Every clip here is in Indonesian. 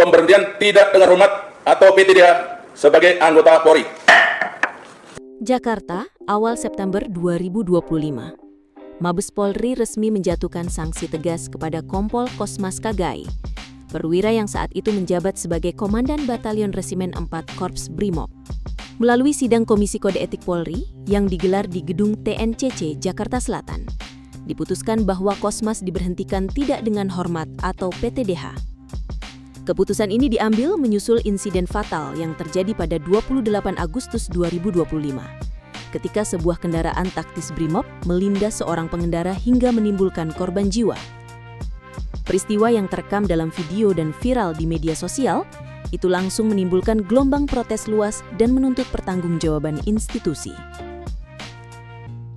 pemberhentian tidak dengan hormat atau PTDH sebagai anggota Polri. Jakarta, awal September 2025. Mabes Polri resmi menjatuhkan sanksi tegas kepada Kompol Kosmas Kagai, perwira yang saat itu menjabat sebagai Komandan Batalion Resimen 4 Korps Brimob. Melalui sidang Komisi Kode Etik Polri yang digelar di Gedung TNCC, Jakarta Selatan, diputuskan bahwa Kosmas diberhentikan tidak dengan hormat atau PTDH. Keputusan ini diambil menyusul insiden fatal yang terjadi pada 28 Agustus 2025, ketika sebuah kendaraan taktis Brimob melindas seorang pengendara hingga menimbulkan korban jiwa. Peristiwa yang terekam dalam video dan viral di media sosial itu langsung menimbulkan gelombang protes luas dan menuntut pertanggungjawaban institusi.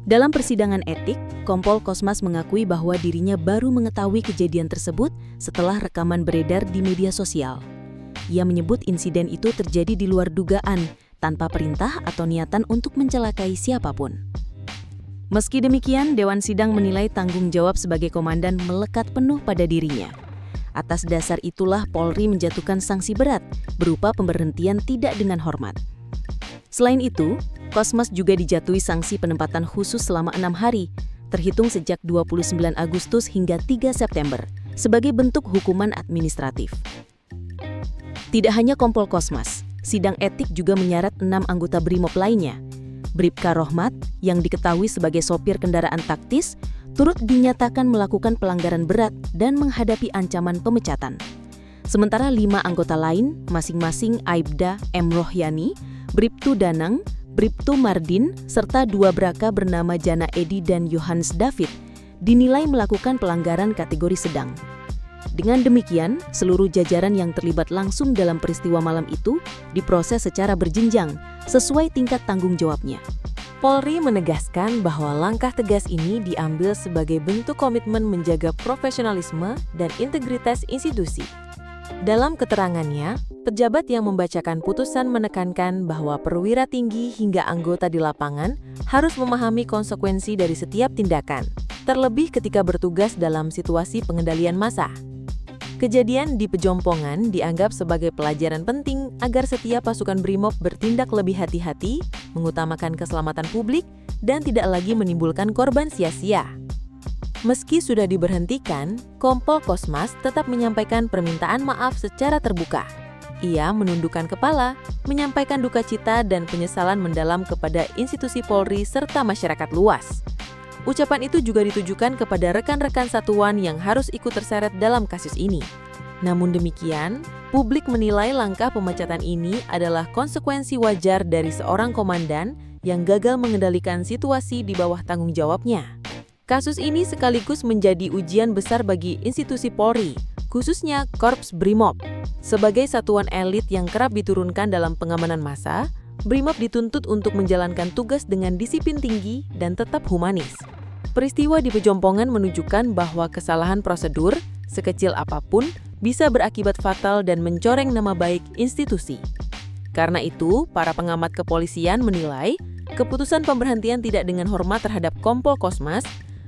Dalam persidangan etik, Kompol Kosmas mengakui bahwa dirinya baru mengetahui kejadian tersebut setelah rekaman beredar di media sosial. Ia menyebut insiden itu terjadi di luar dugaan, tanpa perintah atau niatan untuk mencelakai siapapun. Meski demikian, Dewan Sidang menilai tanggung jawab sebagai komandan melekat penuh pada dirinya. Atas dasar itulah Polri menjatuhkan sanksi berat berupa pemberhentian tidak dengan hormat. Selain itu, Kosmas juga dijatuhi sanksi penempatan khusus selama 6 hari, terhitung sejak 29 Agustus hingga 3 September, sebagai bentuk hukuman administratif. Tidak hanya Kompol Kosmas, sidang etik juga menyarat 6 anggota Brimob lainnya. Bribka Rohmat, yang diketahui sebagai sopir kendaraan taktis, turut dinyatakan melakukan pelanggaran berat dan menghadapi ancaman pemecatan. Sementara 5 anggota lain, masing-masing Aibda M. Rohyani, Bribtu Danang, Bribtu Mardin, serta 2 braka bernama Jana Edi dan Johannes David, dinilai melakukan pelanggaran kategori sedang. Dengan demikian, seluruh jajaran yang terlibat langsung dalam peristiwa malam itu diproses secara berjenjang, sesuai tingkat tanggung jawabnya. Polri menegaskan bahwa langkah tegas ini diambil sebagai bentuk komitmen menjaga profesionalisme dan integritas institusi. Dalam keterangannya, pejabat yang membacakan putusan menekankan bahwa perwira tinggi hingga anggota di lapangan harus memahami konsekuensi dari setiap tindakan, terlebih ketika bertugas dalam situasi pengendalian massa. Kejadian di Pejompongan dianggap sebagai pelajaran penting agar setiap pasukan Brimob bertindak lebih hati-hati, mengutamakan keselamatan publik, dan tidak lagi menimbulkan korban sia-sia. Meski sudah diberhentikan, Kompol Kosmas tetap menyampaikan permintaan maaf secara terbuka. Ia menundukkan kepala, menyampaikan duka cita dan penyesalan mendalam kepada institusi Polri serta masyarakat luas. Ucapan itu juga ditujukan kepada rekan-rekan satuan yang harus ikut terseret dalam kasus ini. Namun demikian, publik menilai langkah pemecatan ini adalah konsekuensi wajar dari seorang komandan yang gagal mengendalikan situasi di bawah tanggung jawabnya. Kasus ini sekaligus menjadi ujian besar bagi institusi Polri, khususnya Korps Brimob. Sebagai satuan elit yang kerap diturunkan dalam pengamanan massa, Brimob dituntut untuk menjalankan tugas dengan disiplin tinggi dan tetap humanis. Peristiwa di Pejompongan menunjukkan bahwa kesalahan prosedur, sekecil apapun, bisa berakibat fatal dan mencoreng nama baik institusi. Karena itu, para pengamat kepolisian menilai keputusan pemberhentian tidak dengan hormat terhadap Kompol Kosmas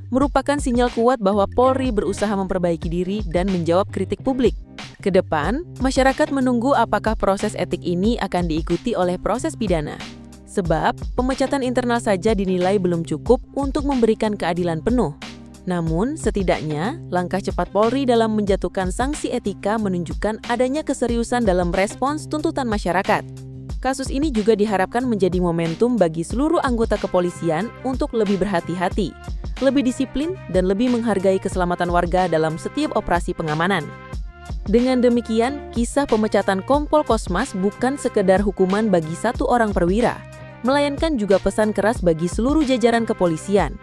merupakan sinyal kuat bahwa Polri berusaha memperbaiki diri dan menjawab kritik publik. Kedepan, masyarakat menunggu apakah proses etik ini akan diikuti oleh proses pidana. Sebab, pemecatan internal saja dinilai belum cukup untuk memberikan keadilan penuh. Namun, setidaknya, langkah cepat Polri dalam menjatuhkan sanksi etika menunjukkan adanya keseriusan dalam respons tuntutan masyarakat. Kasus ini juga diharapkan menjadi momentum bagi seluruh anggota kepolisian untuk lebih berhati-hati, lebih disiplin, dan lebih menghargai keselamatan warga dalam setiap operasi pengamanan. Dengan demikian, kisah pemecatan Kompol Kosmas bukan sekedar hukuman bagi satu orang perwira, melainkan juga pesan keras bagi seluruh jajaran kepolisian.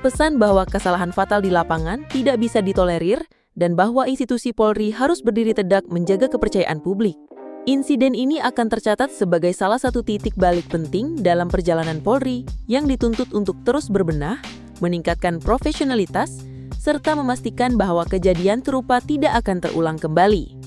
Pesan bahwa kesalahan fatal di lapangan tidak bisa ditolerir dan bahwa institusi Polri harus berdiri tegak menjaga kepercayaan publik. Insiden ini akan tercatat sebagai salah satu titik balik penting dalam perjalanan Polri yang dituntut untuk terus berbenah, meningkatkan profesionalitas, serta memastikan bahwa kejadian serupa tidak akan terulang kembali.